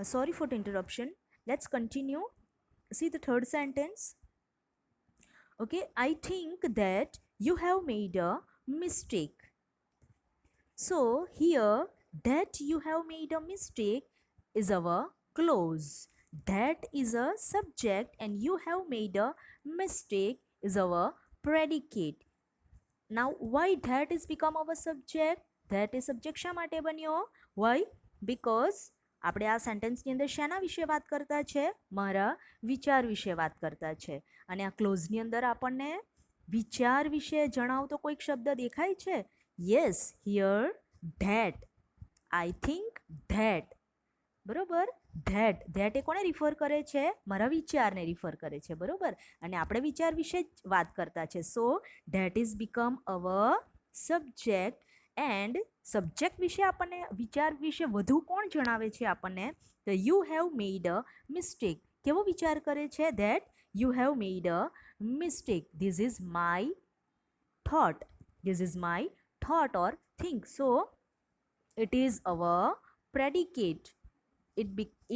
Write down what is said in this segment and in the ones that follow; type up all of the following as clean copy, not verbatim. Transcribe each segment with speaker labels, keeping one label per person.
Speaker 1: Sorry for the interruption. Let's continue. See the third sentence. Okay, I think that you have made a mistake. So here, that you have made a mistake is our clause. That is a subject and you have made a mistake is our predicate. Now, why that is become our subject? That is subject શા માટે બન્યો? Why? Because આપણે આ સેન્ટેન્સની અંદર શેના વિશે વાત કરતા છે? મારા વિચાર વિશે વાત કરતા છે. અને આ ક્લોઝની અંદર આપણને વિચાર વિશે જણાવતો કોઈક શબ્દ દેખાય છે? Yes, here that. I think that. બરોબર, ધેટ એ કોને રિફર કરે છે? મારા વિચારને રિફર કરે છે. બરોબર, અને આપણે વિચાર વિશે જ વાત કરતા છે. So that is become our subject. And subject વિશે આપણને વિચાર વિશે વધુ કોણ જણાવે છે આપણને? તો you have made a mistake. કેવો વિચાર કરે છે? That you have made a mistake. This is my thought. This is my thought or think. So it is our predicate.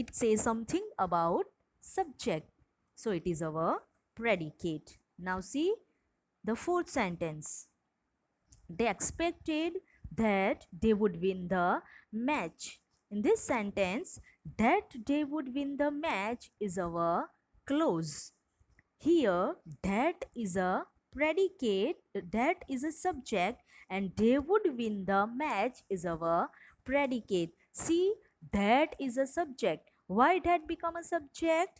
Speaker 1: It says something about subject. So it is our predicate. Now see the fourth sentence. They expected that they would win the match. In this sentence, that they would win the match is our clause. Here, that is a predicate, that is a subject, and they would win the match is our predicate. See, that is a subject. Why that become a subject?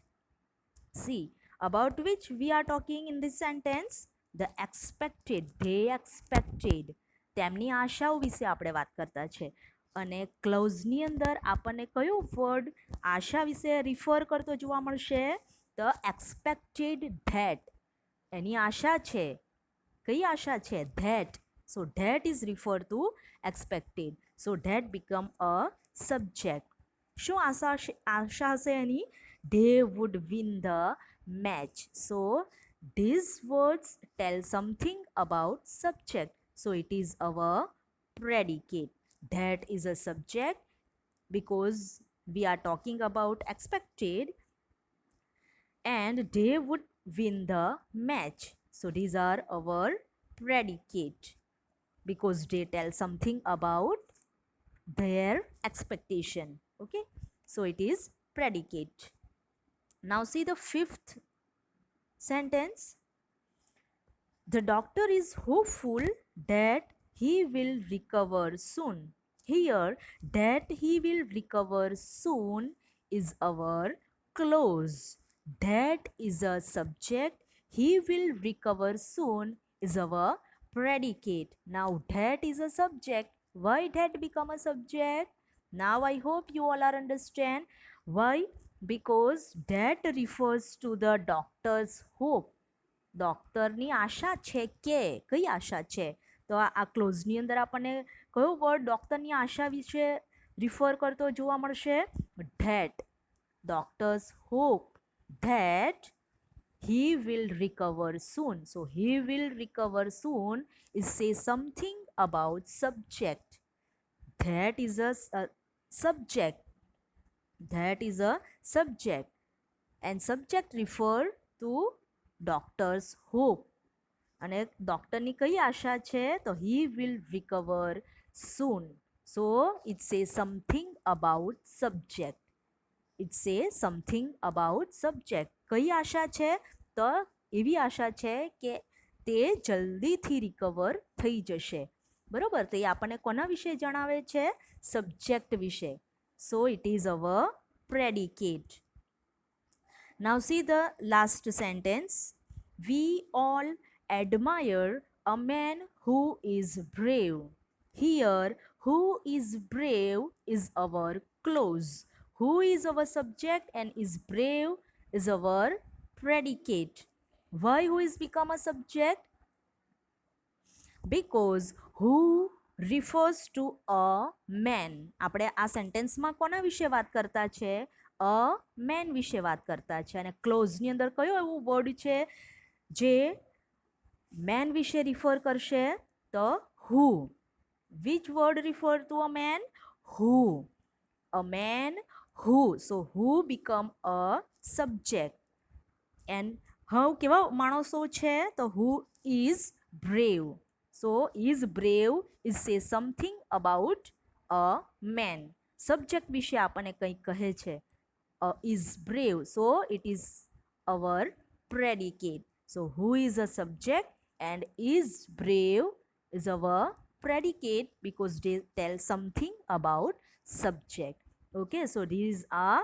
Speaker 1: See, about which we are talking in this sentence? The expected. They expected. તેમની આશાઓ વિશે આપણે વાત કરતા છે. અને ક્લોઝની અંદર આપણને કયો વર્ડ આશા વિશે રિફર કરતો જોવા મળશે? The expected that. એની આશા છે. કઈ આશા છે? That. So that is refer to expected. So that become a subject. શું આશા હશે એની? They would win the match. So these words tell something about subject. So it is our predicate. That is a subject because we are talking about expected, and they would win the match. So these are our predicate because they tell something about their expectation. Okay, so it is predicate. Now see the fifth sentence. The doctor is hopeful that he will recover soon. Here, that he will recover soon is our clause. That is a subject. He will recover soon is our predicate. Now that is a subject. Why that become a subject? Now I hope you all are understand. Why? Because that refers to the doctor's hope. ડૉક્ટરની આશા છે કે કઈ આશા છે? તો આ ક્લોઝની અંદર આપણને કયો વર્ડ ડૉક્ટરની આશા વિશે રિફર કરતો જોવા મળશે? That. Doctors hope that he will recover soon. So he will recover soon is say something about subject. That is a subject. That is a subject, and subject refer to doctor's hope. અને ડૉક્ટરની કઈ આશા છે? તો he will recover soon. So it says something about subject. It says something about subject. કઈ આશા છે? તો એવી આશા છે કે તે જલ્દીથી રિકવર થઈ જશે. બરોબર, તો એ આપણને કોના વિશે જણાવે છે? સબ્જેક્ટ વિશે. So it is our predicate. Now see the last sentence. We all admire a man who is brave. Here, who is brave is our clause. Who is our subject and is brave is our predicate. Why who is become a subject? Because who refers to a man. આપણે આ સેન્ટેન્સમાં કોના વિશે વાત કરતા છે? અ main વિશે વાત કરતા છે. અને ક્લોઝની અંદર કયો એવો વર્ડ છે જે મેન વિશે રિફર કરશે? તો who. Which word refer to a man? Who. A man who. So who become a subject. And how કેવા માણસો છે તો who is brave. So is brave is say something about a man. Subject વિશે આપણને કંઈ કહે છે. Is brave, so it is our predicate. So who is a subject and is brave is our predicate because they tell something about subject. Okay, so these are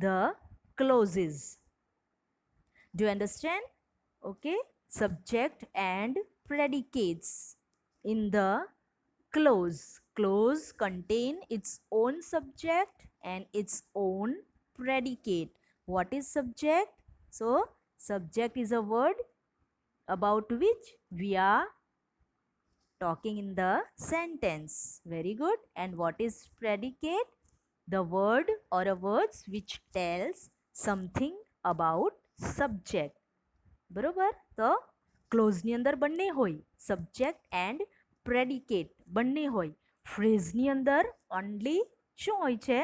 Speaker 1: the clauses. Do you understand? Okay, subject and predicates in the clause. Clause contain its own subject and its own predicate. What is subject? So subject is a word about which we are talking in the sentence. Very good. And what is predicate? The word or a words which tells something about subject. બરોબર. તો ક્લોઝની અંદર બંને હોય, subject and predicate બંને હોય. ફ્રેઝની અંદર only શું હોય છે?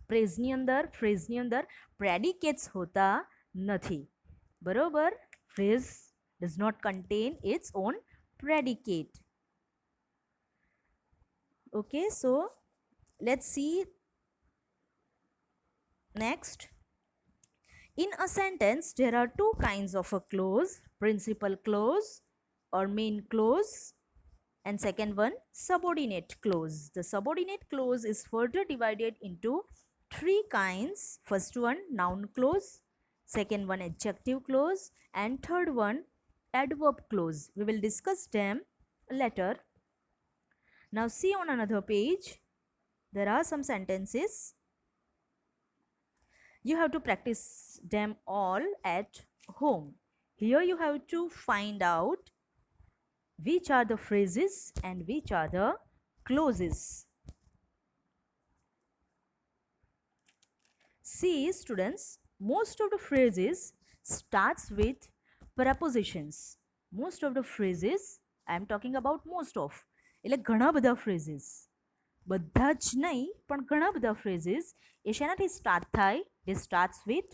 Speaker 1: ફ્રેઝની અંદર પ્રેડિકેટ્સ હોતા નથી. બરોબર. Phrase does not contain its own predicate. Okay, so let's see next. In a sentence, there are two kinds of a clause: principal clause or main clause, and second one, subordinate clause. The subordinate clause is further divided into three kinds. First one, noun clause; second one, adjective clause; and third one, adverb clause. We will discuss them later. Now see on another page, there are some sentences. You have to practice them all at home. Here you have to find out which are the phrases and which are the clauses. See students, most of the phrases starts with prepositions. Most of the phrases, I am talking about most of, એટલે ઘણા બધા phrases, બધા જ નહીં પણ ઘણા બધા phrases એ શેનાથી સ્ટાર્ટ થાય? They starts with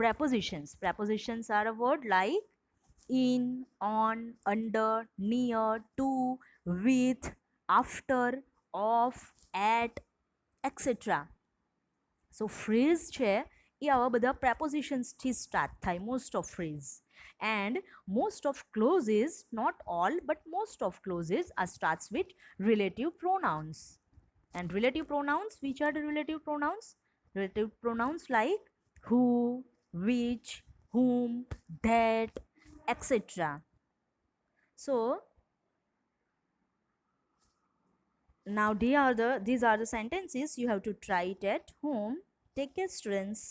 Speaker 1: prepositions. Prepositions are a word like in, on, under, near, to, with, after, of, at, etc. So phrase છે એ આવા બધા prepositionsથી start થાય, most of phrase. And most of clauses, not all but most of clauses are starts with relative pronouns. And relative pronouns, which are the relative pronouns? Relative pronouns like who, which, whom, that, etc. So now these are the sentences. You have to try it at home. Take care students.